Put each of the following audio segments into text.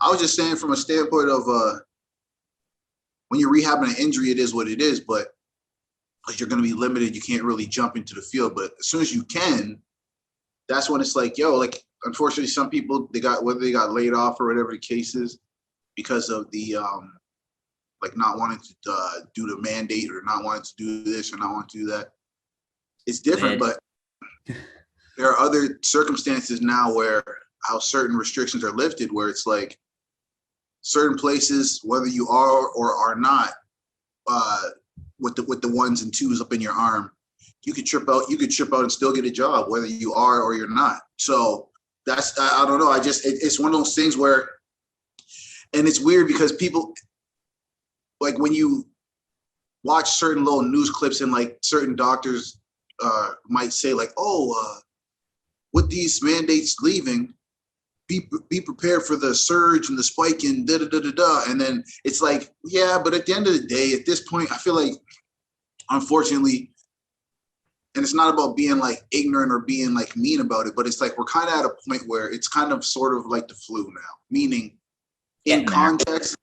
I was just saying from a standpoint of when you're rehabbing an injury, it is what it is, but like you're going to be limited. You can't really jump into the field, but as soon as you can, that's when it's like, yo, like unfortunately, some people whether they got laid off or whatever the case is because of the like not wanting to do the mandate or not wanting to do this or not wanting to do that. It's different, but there are other circumstances now where how certain restrictions are lifted, where it's like certain places, whether you are or are not with the ones and twos up in your arm, you could trip out and still get a job, whether you are or you're not. So that's, I don't know. It's one of those things where, and it's weird because people, like when you watch certain little news clips and like certain doctors might say like, with these mandates leaving, be prepared for the surge and the spike and da da da da da. And then it's like, yeah, but at the end of the day, at this point, I feel like, unfortunately, and it's not about being like ignorant or being like mean about it, but it's like we're kind of at a point where it's kind of sort of like the flu now. Meaning, in context,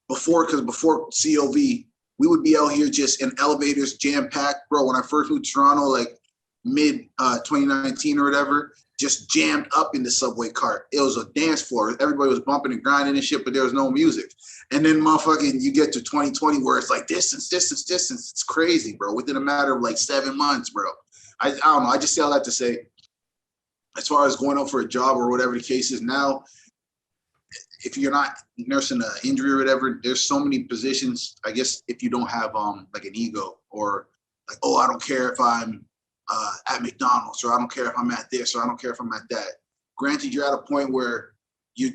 before COV, we would be out here just in elevators, jam packed, bro. When I first moved to Toronto, like mid 2019 or whatever, just jammed up in the subway cart. It was a dance floor. Everybody was bumping and grinding and shit, but there was no music. And then motherfucking you get to 2020 where it's like distance. It's crazy, bro. Within a matter of like 7 months, bro. I don't know. I just say all that to say, as far as going out for a job or whatever the case is now, if you're not nursing an injury or whatever, there's so many positions. I guess if you don't have like an ego or like, oh, I don't care if I'm at McDonald's, or I don't care if I'm at this, or I don't care if I'm at that. Granted, you're at a point where you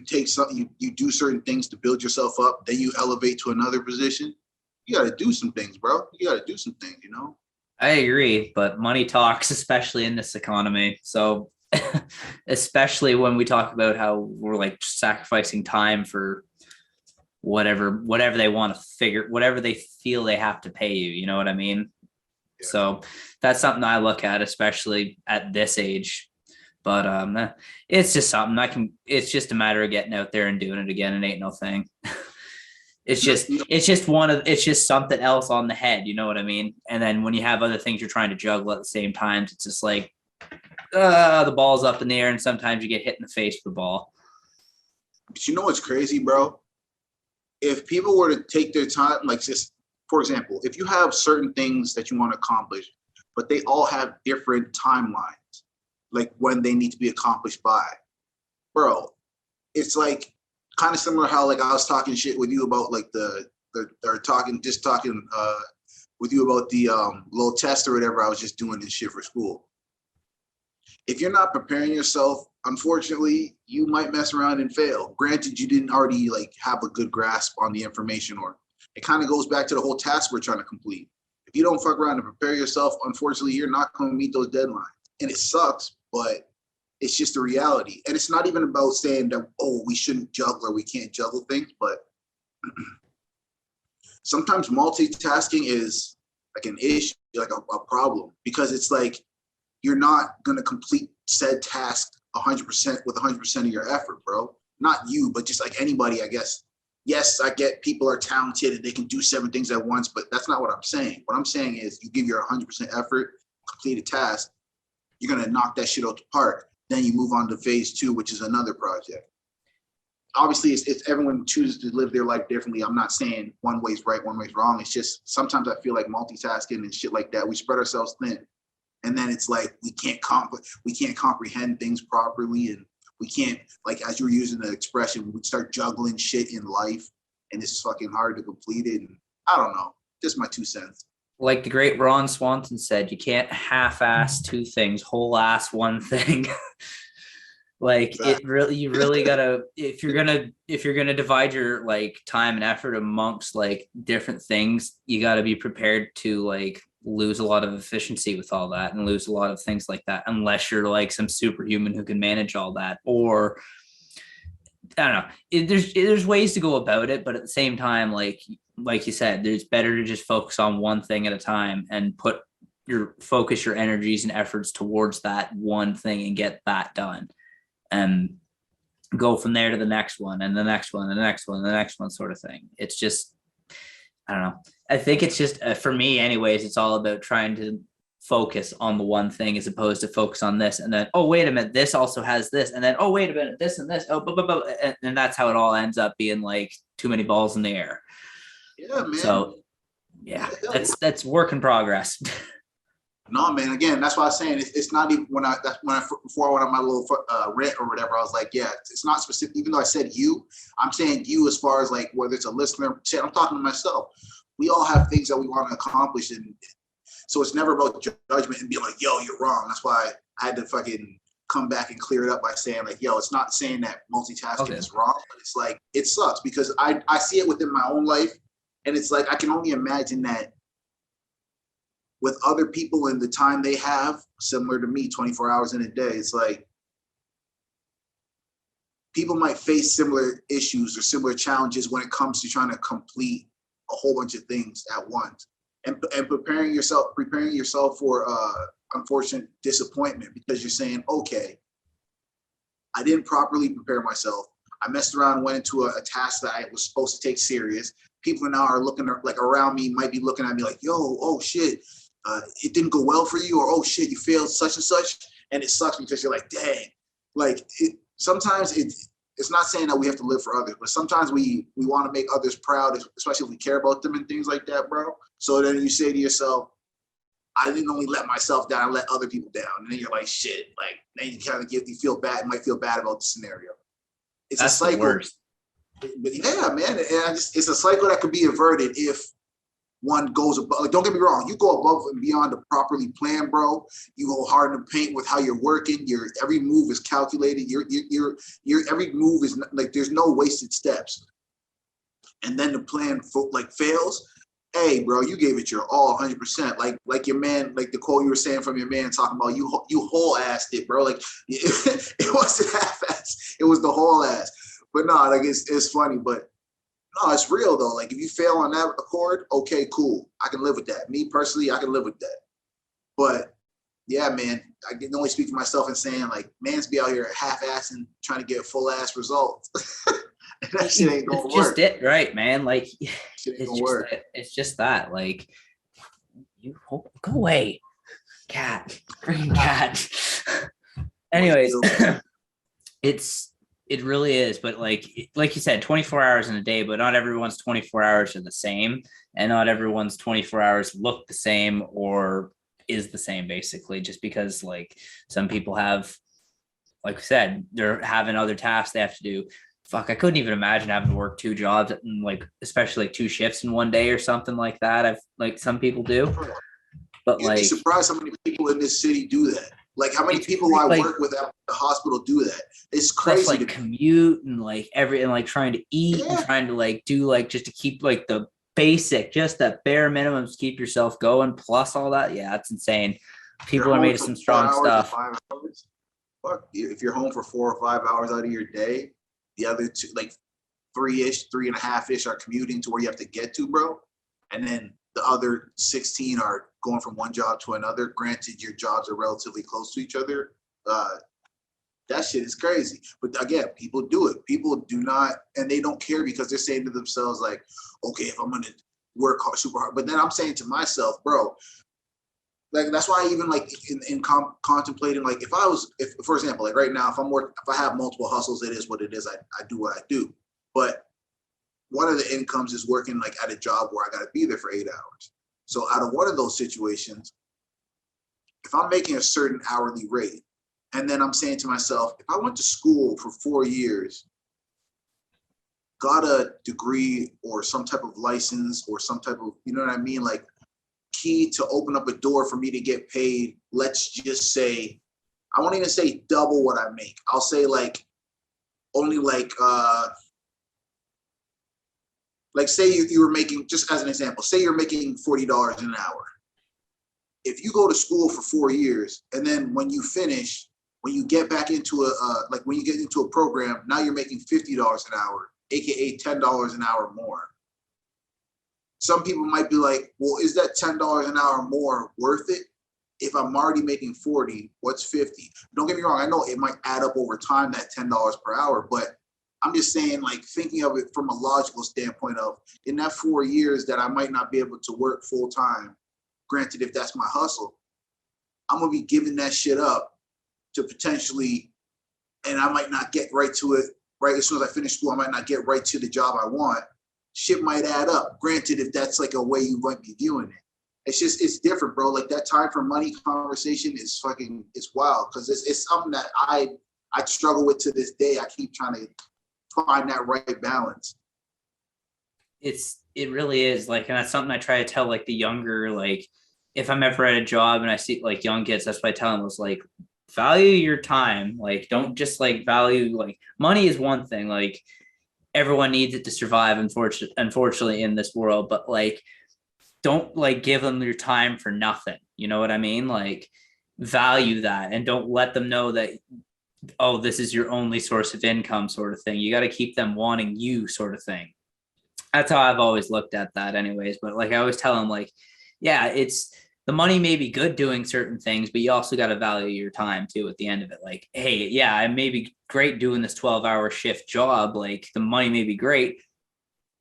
take something, you do certain things to build yourself up, then you elevate to another position. You got to do some things, bro. You got to do some things, you know? I agree, but money talks, especially in this economy. So especially when we talk about how we're like sacrificing time for whatever they want to figure, whatever they feel they have to pay you, you know what I mean? Yeah. So that's something I look at, especially at this age. But it's just something it's just a matter of getting out there and doing it again. It ain't no thing. It's just something else on the head, you know what I mean? And then when you have other things you're trying to juggle at the same time, it's just like the ball's up in the air, and sometimes you get hit in the face with the ball. But you know what's crazy, bro? If people were to take their time, like just, for example, if you have certain things that you want to accomplish, but they all have different timelines, like when they need to be accomplished by, bro, it's like kind of similar how like I was talking shit with you about like talking with you about the little test or whatever I was just doing this shit for school. If you're not preparing yourself, unfortunately, you might mess around and fail. Granted, you didn't already like have a good grasp on the information, or it kind of goes back to the whole task we're trying to complete. If you don't fuck around and prepare yourself, unfortunately, you're not going to meet those deadlines. And it sucks, but it's just the reality. And it's not even about saying that, oh, we shouldn't juggle or we can't juggle things, but sometimes multitasking is like an issue, like a problem, because it's like you're not going to complete said task 100% with 100% of your effort, bro. Not you, but just like anybody, I guess. Yes, I get people are talented and they can do 7 things at once, but that's not what I'm saying. What I'm saying is you give your 100% effort, complete a task, you're going to knock that shit out the park. Then you move on to phase 2, which is another project. Obviously, it's everyone chooses to live their life differently. I'm not saying one way's right, one way's wrong. It's just sometimes I feel like multitasking and shit like that, we spread ourselves thin. And then it's like we can't comprehend things properly, and we can't, like as you were using the expression, we start juggling shit in life, and it's fucking hard to complete it. And I don't know, just my 2 cents. Like the great Ron Swanson said, you can't half-ass 2 things, whole-ass 1 thing. Like you really gotta, if you're gonna divide your like time and effort amongst like different things, you gotta be prepared to like lose a lot of efficiency with all that and lose a lot of things like that, unless you're like some superhuman who can manage all that. Or I don't know, there's ways to go about it, but at the same time, like you said, there's better to just focus on one thing at a time and focus your energies and efforts towards that one thing and get that done. and go from there to the next one and the next one and the next one and the next one sort of thing. It's just, I don't know. I think it's just for me anyways, it's all about trying to focus on the one thing as opposed to focus on this and then, oh, wait a minute, this also has this. And then, oh, wait a minute, this and this. Oh, blah, blah, blah. And that's how it all ends up being like too many balls in the air. Yeah, man. So yeah, that's work in progress. No, man. Again, that's why I was saying it's not even before I went on my little rant or whatever. I was like, yeah, it's not specific. Even though I said you, I'm saying you as far as like whether it's a listener. Shit, I'm talking to myself. We all have things that we want to accomplish, and so it's never about judgment and being like, yo, you're wrong. That's why I had to fucking come back and clear it up by saying like, yo, it's not saying that multitasking is wrong, but it's like it sucks because I see it within my own life, and it's like I can only imagine that with other people in the time they have, similar to me, 24 hours in a day, it's like people might face similar issues or similar challenges when it comes to trying to complete a whole bunch of things at once and preparing yourself for unfortunate disappointment because you're saying, okay, I didn't properly prepare myself. I messed around and went into a task that I was supposed to take serious. People now are looking like around me might be looking at me like, yo, oh shit. It didn't go well for you, or oh shit, you failed such and such, and it sucks because you're like, dang, like sometimes it's not saying that we have to live for others, but sometimes we want to make others proud, especially if we care about them and things like that, bro. So then you say to yourself, I didn't only let myself down, I let other people down, and then you're like, shit, like then you kind of you feel bad, might feel bad about the scenario. It's a cycle. But yeah, man, and it's a cycle that could be averted if one goes above. Like, don't get me wrong, you go above and beyond the properly planned, bro. You go hard in the paint with how you're working. Your every move is calculated. Your every move is like there's no wasted steps. And then the plan fails. Hey, bro, you gave it your all, 100%. Like your man, like the quote you were saying from your man talking about you whole assed it, bro. Like it wasn't half ass. It was the whole ass. But no, like it's funny, but. No, it's real though. Like if you fail on that accord, okay, cool. I can live with that. Me personally, I can live with that. But yeah, man, I can only speak for myself and saying like, man's be out here half-assing trying to get full-ass results. And that shit ain't gonna work. Just it, right, man? Like it's just that. Like you go away, cat, green cat. Anyways, it really is, but like you said, 24 hours in a day, but not everyone's 24 hours are the same, and not everyone's 24 hours look the same or is the same, basically, just because like some people have, like I said, they're having other tasks they have to do. Fuck, I couldn't even imagine having to work 2 jobs and like especially like 2 shifts in one day or something like that. I've like some people do, but you'd be surprised how many people in this city do that. Like how many people I work with at the hospital do that? It's crazy. Like commute and like and like trying to eat and trying to like do like just to keep like the basic, just the bare minimum to keep yourself going. Plus all that, yeah, it's insane. People are made of some strong stuff. Fuck, if you're home for 4 or 5 hours out of your day, the other 2, like 3.5-ish are commuting to where you have to get to, bro, and then the other 16 are going from one job to another. Granted, your jobs are relatively close to each other. That shit is crazy. But again, people do it. People do not, and they don't care because they're saying to themselves like, okay, if I'm going to work hard, super hard. But then I'm saying to myself, bro, like that's why I even like in contemplating, like if for example, like right now, if I have multiple hustles, it is what it is. I do what I do. But one of the incomes is working like at a job where I got to be there for 8 hours. So out of one of those situations, if I'm making a certain hourly rate, and then I'm saying to myself, if I went to school for 4 years, got a degree or some type of license or some type of, you know what I mean? Like key to open up a door for me to get paid. Let's just say, I won't even say double what I make. I'll say like only like say you were making, just as an example, say you're making $40 an hour. If you go to school for 4 years and then when you finish, when you get back into when you get into a program, now you're making $50 an hour, AKA $10 an hour more. Some people might be like, well, is that $10 an hour more worth it? if I'm already making 40, what's 50? Don't get me wrong. I know it might add up over time, that $10 per hour, but I'm just saying, like, thinking of it from a logical standpoint of in that 4 years that I might not be able to work full time, granted, if that's my hustle, I'm going to be giving that shit up to potentially, and I might not get right to it, right? As soon as I finish school, I might not get right to the job I want. Shit might add up. Granted, if that's like a way you might be viewing it. It's different, bro. Like that time for money conversation is fucking, it's wild because it's something that I struggle with to this day. I keep trying to find that right balance. It really is like, and that's something I try to tell like the younger, like if I'm ever at a job and I see like young kids, that's what I tell them was like, value your time. Like, don't just like value, like money is one thing, like everyone needs it to survive, unfortunately in this world, but like, don't like give them your time for nothing. You know what I mean? Like value that and don't let them know that, oh, this is your only source of income sort of thing. You got to keep them wanting you sort of thing. That's how I've always looked at that anyways. But like I always tell them like, yeah, it's the money may be good doing certain things, but you also got to value your time too at the end of it. Like, hey, yeah, I may be great doing this 12-hour shift job. Like the money may be great,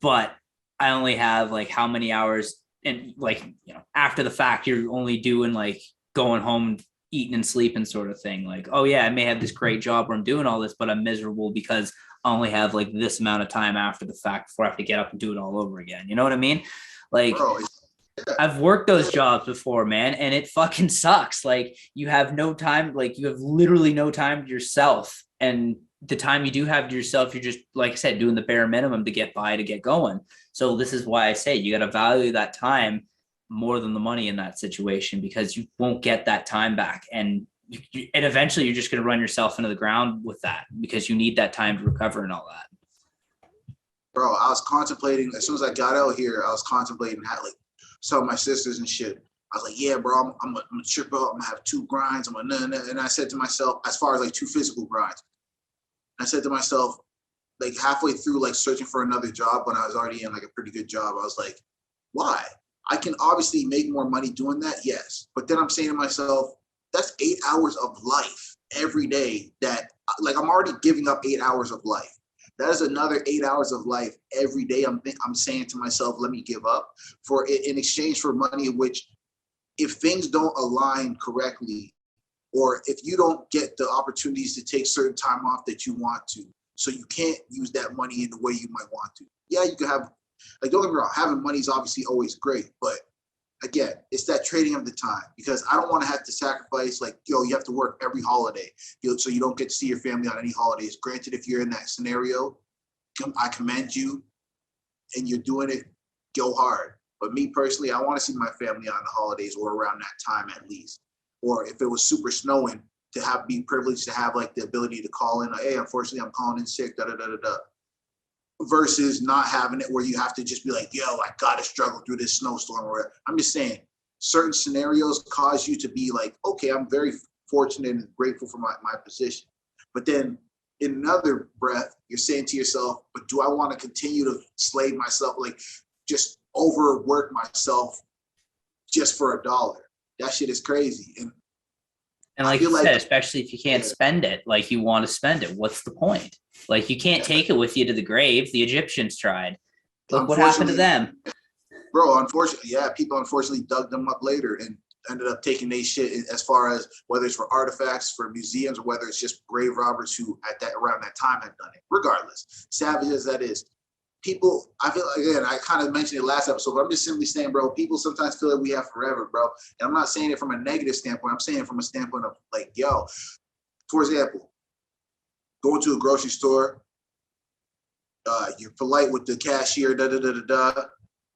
but I only have like how many hours, and like, you know, after the fact, you're only doing like going home, eating and sleeping sort of thing. Like, oh yeah, I may have this great job where I'm doing all this, but I'm miserable because I only have like this amount of time after the fact before I have to get up and do it all over again. You know what I mean? Like, Bro, I've worked those jobs before, man, and it fucking sucks. Like you have no time, like you have literally no time to yourself. And the time you do have to yourself, you're just, like I said, doing the bare minimum to get by, to get going. So this is why I say you got to value that time more than the money in that situation, because you won't get that time back. And and eventually you're just going to run yourself into the ground with that because you need that time to recover and all that. Bro, I was contemplating, as soon as I got out here, I was contemplating how, like, some of my sisters and shit. I was like, yeah, bro, I'm gonna trip out. I'm gonna have 2 grinds. I'm gonna, and I said to myself, as far as like 2 physical grinds, I said to myself, like halfway through, like searching for another job when I was already in like a pretty good job, I was like, why? I can obviously make more money doing that, yes. But then I'm saying to myself, that's 8 hours of life every day that, like, I'm already giving up 8 hours of life. That is another 8 hours of life every day. I'm saying to myself, let me give up for in exchange for money, which if things don't align correctly, or if you don't get the opportunities to take certain time off that you want to, so you can't use that money in the way you might want to. Yeah, you can have, like, don't get me wrong, having money is obviously always great, but again, it's that trading of the time, because I don't want to have to sacrifice, like, yo, you have to work every holiday, so you don't get to see your family on any holidays. Granted, if you're in that scenario, I commend you and you're doing it, go hard. But me personally, I want to see my family on the holidays or around that time at least. Or if it was super snowing, to be privileged to have like the ability to call in, hey, unfortunately, I'm calling in sick, da da da da da. Versus not having it where you have to just be like, yo, I gotta struggle through this snowstorm. Or I'm just saying, certain scenarios cause you to be like, okay, I'm very fortunate and grateful for my position. But then in another breath, you're saying to yourself, but do I want to continue to slave myself, like just overwork myself just for $1? That shit is crazy. And like you said, especially if you can't spend it like you want to spend it, what's the point? Like you can't take it with you to the grave. The Egyptians tried. Look what happened to them. Bro, unfortunately, yeah, people unfortunately dug them up later and ended up taking their shit, as far as whether it's for artifacts, for museums, or whether it's just grave robbers who around that time had done it. Regardless, savage as that is, people, I feel like, again, I kind of mentioned it last episode, but I'm just simply saying, bro, people sometimes feel like we have forever, bro. And I'm not saying it from a negative standpoint. I'm saying it from a standpoint of like, yo, for example, going to a grocery store, you're polite with the cashier, da da da da da.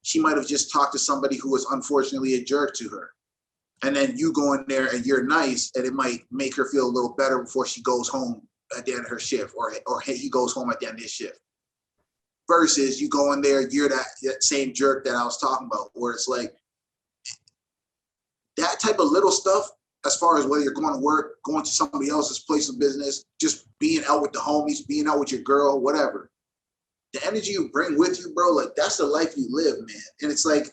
She might have just talked to somebody who was unfortunately a jerk to her. And then you go in there and you're nice, and it might make her feel a little better before she goes home at the end of her shift, or he goes home at the end of his shift. Versus you go in there, you're that same jerk that I was talking about, where it's like that type of little stuff, as far as whether you're going to work, going to somebody else's place of business, just being out with the homies, being out with your girl, whatever. The energy you bring with you, bro, like that's the life you live, man. And it's like,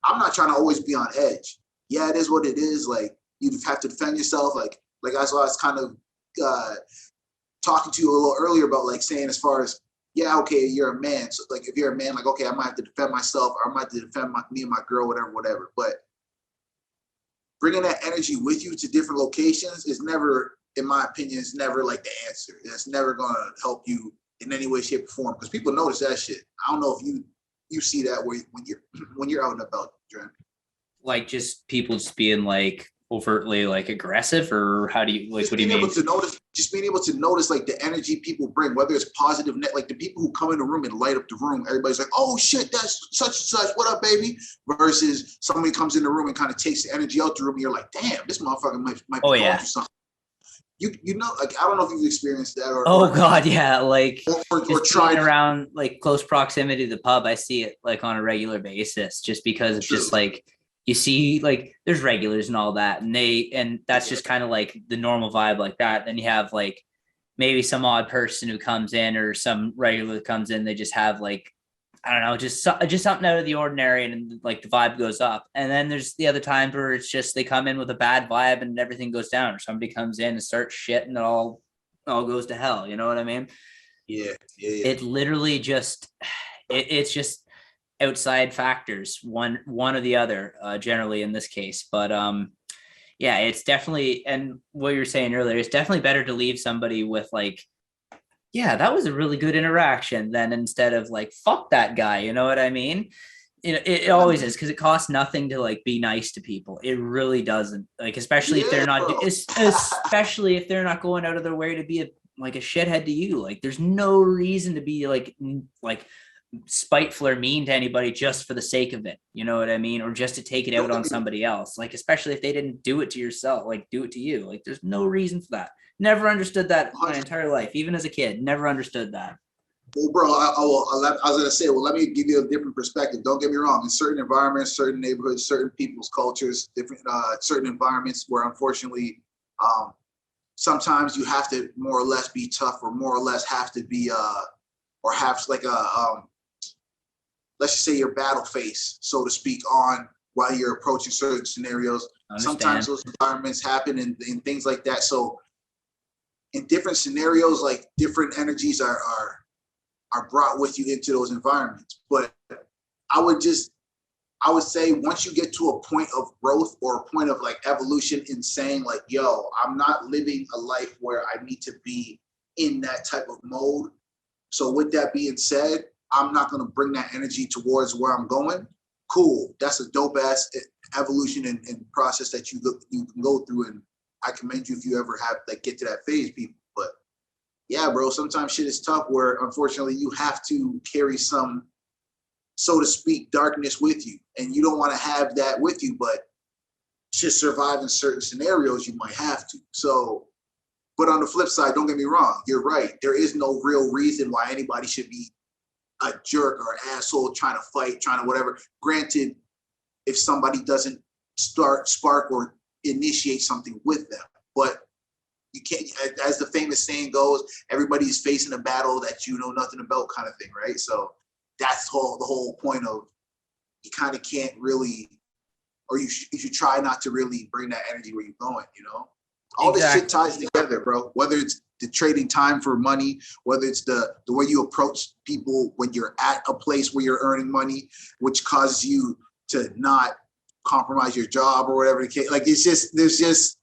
I'm not trying to always be on edge. Yeah, it is what it is. Like, you'd have to defend yourself. Like I was kind of talking to you a little earlier about like saying as far as, yeah, okay, you're a man. So like if you're a man, like, okay, I might have to defend myself, or I might have to defend me and my girl, whatever. But bringing that energy with you to different locations is never, in my opinion, is never like the answer. It's never gonna help you in any way, shape, or form, because people notice that shit. I don't know if you see that when you're out and about, Dren. Like just people just being like overtly like aggressive, or how do you like? Just what do you being mean? able to notice, just being able to notice like the energy people bring, whether it's positive, like the people who come in the room and light up the room. Everybody's like, "Oh shit, that's such and such. What up, baby?" Versus somebody comes in the room and kind of takes the energy out the room, and you're like, "Damn, this motherfucker might be going through something." You know, like I don't know if you've experienced that or God, yeah, like or tried around like close proximity to the pub. I see it like on a regular basis, just because it's just like you see like there's regulars and all that, and that's just kind of like the normal vibe like that. Then you have like maybe some odd person who comes in, or some regular that comes in. They just have like, I don't know, just something out of the ordinary, and like the vibe goes up. And then there's the other times where it's just they come in with a bad vibe and everything goes down, or somebody comes in and starts shit and it all goes to hell. You know what I mean? Yeah. It literally just it's just outside factors, one or the other, generally in this case. But yeah, it's definitely, and what you were saying earlier, it's definitely better to leave somebody with like, yeah, that was a really good interaction, than instead of like, fuck that guy. You know what I mean? It always is, because it costs nothing to like be nice to people. It really doesn't. Like, especially if they're not, especially if they're not going out of their way to be a shithead to you. Like, there's no reason to be like spiteful or mean to anybody just for the sake of it. You know what I mean? Or just to take it out on somebody else. Like, especially if they didn't do it to yourself, like do it to you. Like, there's no reason for that. Never understood that my entire life, even as a kid. Never understood that. Well, bro, I was gonna say, well, let me give you a different perspective. Don't get me wrong. In certain environments, certain neighborhoods, certain people's cultures, different certain environments where unfortunately, sometimes you have to more or less be tough, or more or less have to be or have like a let's just say your battle face, so to speak, on while you're approaching certain scenarios. Sometimes those environments happen and things like that. So in different scenarios, like different energies are brought with you into those environments. But I would say once you get to a point of growth or a point of like evolution in saying like, yo, I'm not living a life where I need to be in that type of mode. So with that being said, I'm not going to bring that energy towards where I'm going. Cool. That's a dope ass evolution and process that you can go through. And I commend you if you ever have like get to that phase, people. But yeah, bro, sometimes shit is tough where unfortunately you have to carry some, so to speak, darkness with you. And you don't want to have that with you, but to survive in certain scenarios, you might have to. So, but on the flip side, don't get me wrong, you're right. There is no real reason why anybody should be a jerk or an asshole trying to fight, trying to whatever. Granted, if somebody doesn't spark or initiate something with them, but you can't, as the famous saying goes, everybody's facing a battle that you know nothing about, kind of thing, right? So that's the whole point of, you kind of can't really, or you should try not to really bring that energy where you're going, you know? All this shit ties together, bro. Whether it's the trading time for money, whether it's the way you approach people when you're at a place where you're earning money, which causes you to not compromise your job or whatever the case. Like, it's just, there's just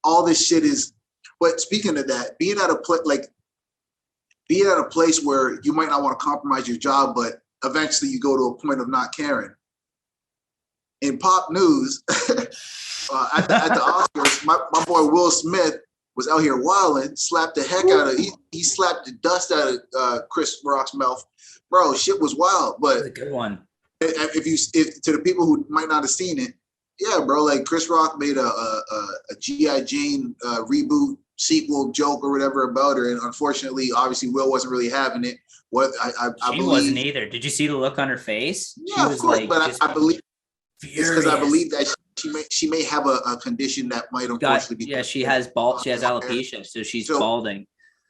all this shit is. But speaking of that, being at a place where you might not want to compromise your job, but eventually you go to a point of not caring. In pop news, at the Oscars, my boy Will Smith was out here wilding, slapped the heck out of, he slapped the dust out of Chris Rock's mouth. Bro, shit was wild. But that's a good one. If to the people who might not have seen it, yeah, bro, like Chris Rock made a G.I. Jane reboot sequel joke or whatever about her, and unfortunately, obviously, Will wasn't really having it. I believe, wasn't either. Did you see the look on her face? Yeah, of course, like, but I believe furious. It's because I believe that she may have a condition that might unfortunately be. Yeah, she has alopecia, so she's balding.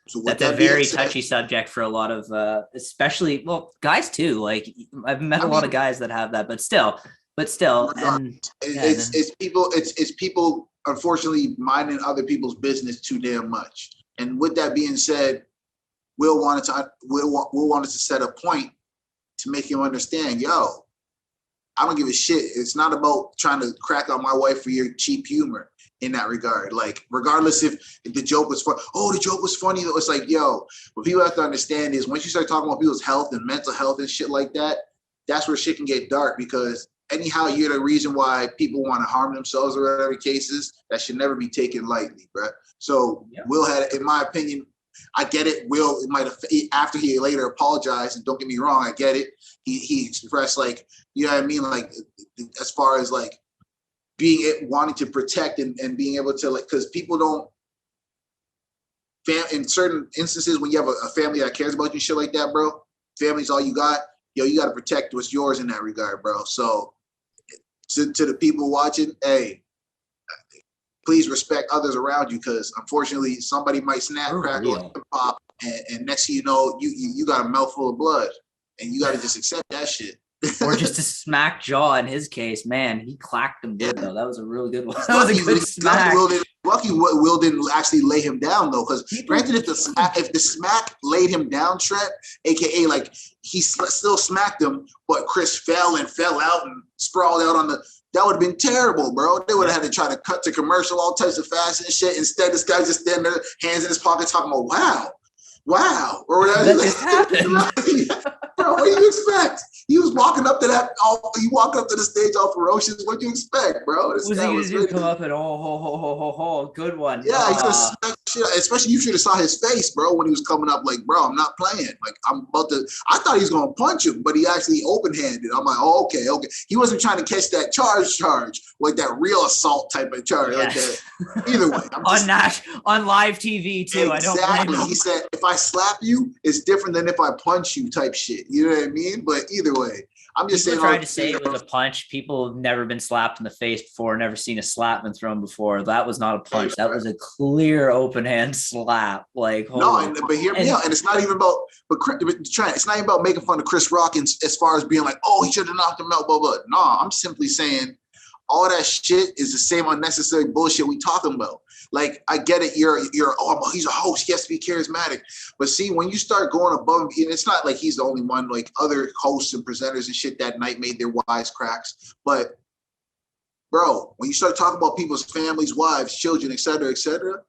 So that's a very touchy subject for a lot of, especially, well, guys too. Like, I've met a lot of guys that have that, but still, and it's people unfortunately minding other people's business too damn much. And with that being said, Will wanted to set a point to make him understand, yo, I don't give a shit. It's not about trying to crack on my wife for your cheap humor in that regard. Like, regardless if the joke was funny, the joke was funny. It's like, yo, what people have to understand is once you start talking about people's health and mental health and shit like that, that's where shit can get dark, because anyhow, you're the reason why people want to harm themselves or whatever cases, that should never be taken lightly, bro. So Will had, in my opinion, I get it. Will, it might have, after he later apologized, and don't get me wrong, I get it. He expressed, like, you know what I mean? Like, as far as like wanting to protect and being able to, like, because people don't, in certain instances, when you have a family that cares about you, shit like that, bro, family's all you got. Yo, you got to protect what's yours in that regard, bro. So to the people watching, hey, please respect others around you, because unfortunately somebody might snap, crack, or pop, and next thing you know, you got a mouthful of blood, and you got to just accept that shit. Or just a smack jaw in his case. Man, he clacked him good, though. That was a really good one. That was a good smack. Lucky Will didn't actually lay him down, though, because granted, if the smack laid him down, Trent, aka like he still smacked him, but Chris fell out and sprawled out on the. That would have been terrible, bro. They would have had to try to cut to commercial, all types of fast and shit. Instead, this guy just standing there, hands in his pocket, talking about wow, or whatever. That just happened. Bro, what do you expect? He was walking up to the stage all ferocious. What do you expect, bro? Was he going to come up and good one? Yeah, he just smacked shit. Especially, you should have saw his face, bro, when he was coming up. Like, bro, I'm not playing. Like, I'm about to. I thought he was gonna punch him, but he actually open-handed. I'm like, oh, okay. He wasn't trying to catch that charge, like that real assault type of charge, like that. Either way, on live TV too. Exactly. I don't blame him. He said, if I slap you, it's different than if I punch you, type shit. You know what I mean? But either way, I'm just saying. Trying to say it was a punch. People have never been slapped in the face before, never seen a slap been thrown before. That was not a punch. That was a clear open hand slap. Like, but hear me out. And it's not even about, it's not even about making fun of Chris Rock as far as being like, oh, he should have knocked him out, blah, blah. No, I'm simply saying all that shit is the same unnecessary bullshit we talking about. Like, I get it. He's a host. He has to be charismatic. But see, when you start going above, and it's not like he's the only one, like other hosts and presenters and shit that night made their wisecracks. But bro, when you start talking about people's families, wives, children, et cetera,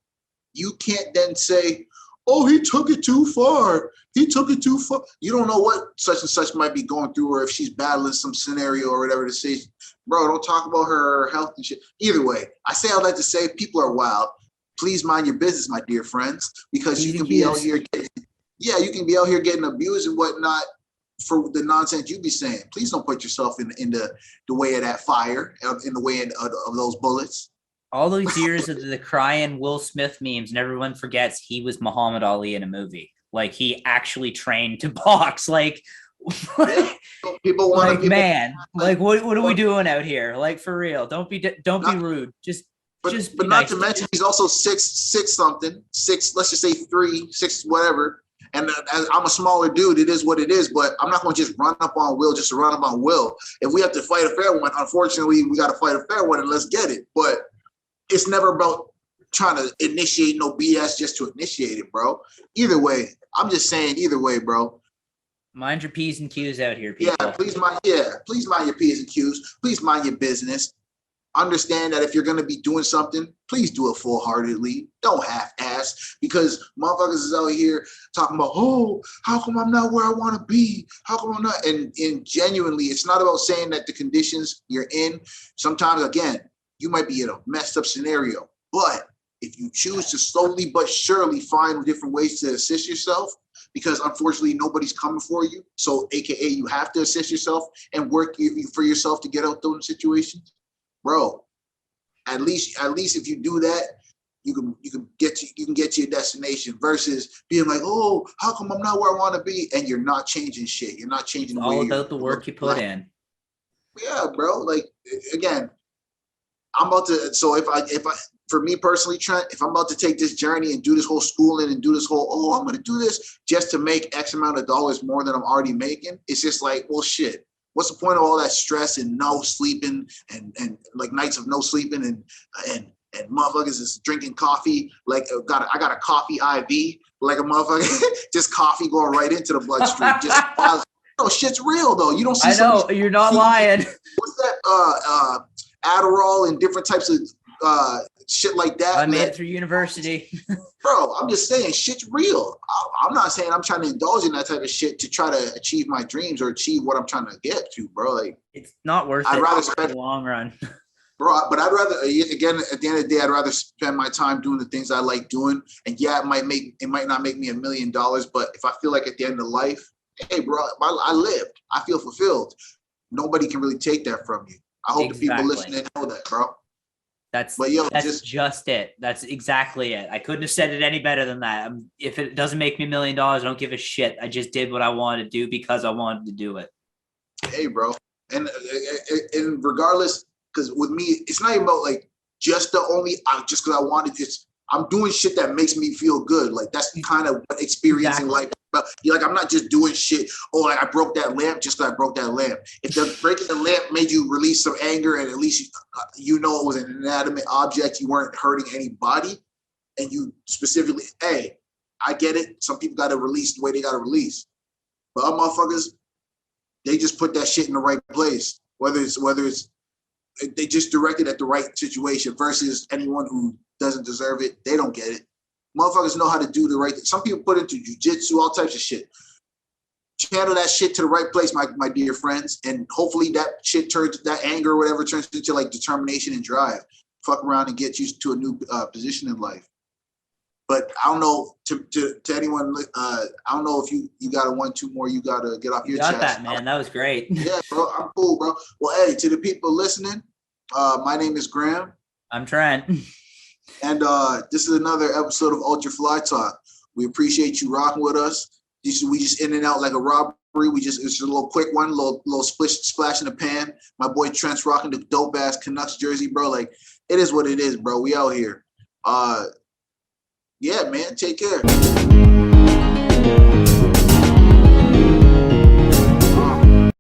you can't then say, oh, he took it too far. You don't know what such and such might be going through, or if she's battling some scenario or whatever to say. Bro, don't talk about her health and shit. Either way, I say all that to say people are wild. Please mind your business, my dear friends, because you can be out here getting abused and whatnot for the nonsense you be saying. Please don't put yourself in the way of that fire, in the way of those bullets. All those years of the crying Will Smith memes, and everyone forgets he was Muhammad Ali in a movie. Like, he actually trained to box. Like people want like, man, like what are we doing out here? Like, for real, don't be rude. But not nice to mention, he's also six something, let's just say 3, 6, whatever. And I'm a smaller dude. It is what it is. But I'm not going to just run up on Will just to run up on Will. If we have to fight a fair one, unfortunately, we got to fight a fair one, and let's get it. But it's never about trying to initiate no BS just to initiate it, bro. Either way, I'm just saying, bro. Mind your P's and Q's out here, people. Please mind your P's and Q's. Please mind your business. Understand that if you're going to be doing something, please do it full-heartedly. Don't half-ass, because motherfuckers is out here talking about, oh, how come I'm not where I want to be? How come I'm not? And genuinely, it's not about saying that the conditions you're in, sometimes, again, you might be in a messed up scenario. But if you choose to slowly but surely find different ways to assist yourself, because unfortunately nobody's coming for you, so AKA you have to assist yourself and work for yourself to get out those situations, bro. At least if you do that, you can get to your destination, versus being like, oh, how come I'm not where I want to be, and you're not changing shit. You're not changing. It's all about the work you put in. Yeah, bro. Like, again, I'm about to. So if I for me personally, Trent, if I'm about to take this journey and do this whole schooling and do this whole, I'm going to do this just to make X amount of dollars more than I'm already making, it's just like, well, shit. What's the point of all that stress and no sleeping and like nights of no sleeping and and motherfuckers is drinking coffee like I got a coffee IV like a motherfucker, just coffee going right into the bloodstream. Just no shit's real though. You don't see. I know you're not lying. What's that? Adderall and different types of shit like that. I made it through university. Bro, I'm just saying shit's real. I'm not saying I'm trying to indulge in that type of shit to try to achieve my dreams or achieve what I'm trying to get to, bro. Like, it's not worth I'd it rather in spend the long run. Bro, but I'd rather, again, at the end of the day, I'd rather spend my time doing the things I like doing. And yeah, it might not make me $1 million, but if I feel like at the end of life, hey, bro, I lived, I feel fulfilled. Nobody can really take that from you. I hope the people listening know that, bro. That's just it. That's exactly it. I couldn't have said it any better than that. If it doesn't make me $1 million, I don't give a shit. I just did what I wanted to do because I wanted to do it. Hey, bro. And regardless, because with me, it's not even about like just because I wanted this. I'm doing shit that makes me feel good. Like that's kind of what experiencing life. But like I'm not just doing shit. Oh, like I broke that lamp just because I broke that lamp. If the breaking the lamp made you release some anger and at least you know it was an inanimate object, you weren't hurting anybody, and you specifically, hey, I get it. Some people got to release the way they got to release, but other motherfuckers, they just put that shit in the right place. Whether it's they just direct it at the right situation versus anyone who doesn't deserve it, they don't get it. Motherfuckers know how to do the right thing. Some people put into jujitsu, all types of shit. Channel that shit to the right place, my dear friends, and hopefully that shit turns, that anger or whatever turns into like determination and drive. Fuck around and get you to a new position in life. But I don't know to anyone. I don't know if you got a 1, 2 more. You got to get off your chest. Got that, man. That was great. Yeah, bro. I'm cool, bro. Well, hey, to the people listening, my name is Graham. I'm Trent. And this is another episode of Ultra Fly Talk. We appreciate you rocking with us. We just in and out like a robbery. It's just a little quick one, little splash in the pan. My boy Trent's rocking the dope ass Canucks jersey, bro. Like it is what it is, bro. We out here. Yeah, man. Take care.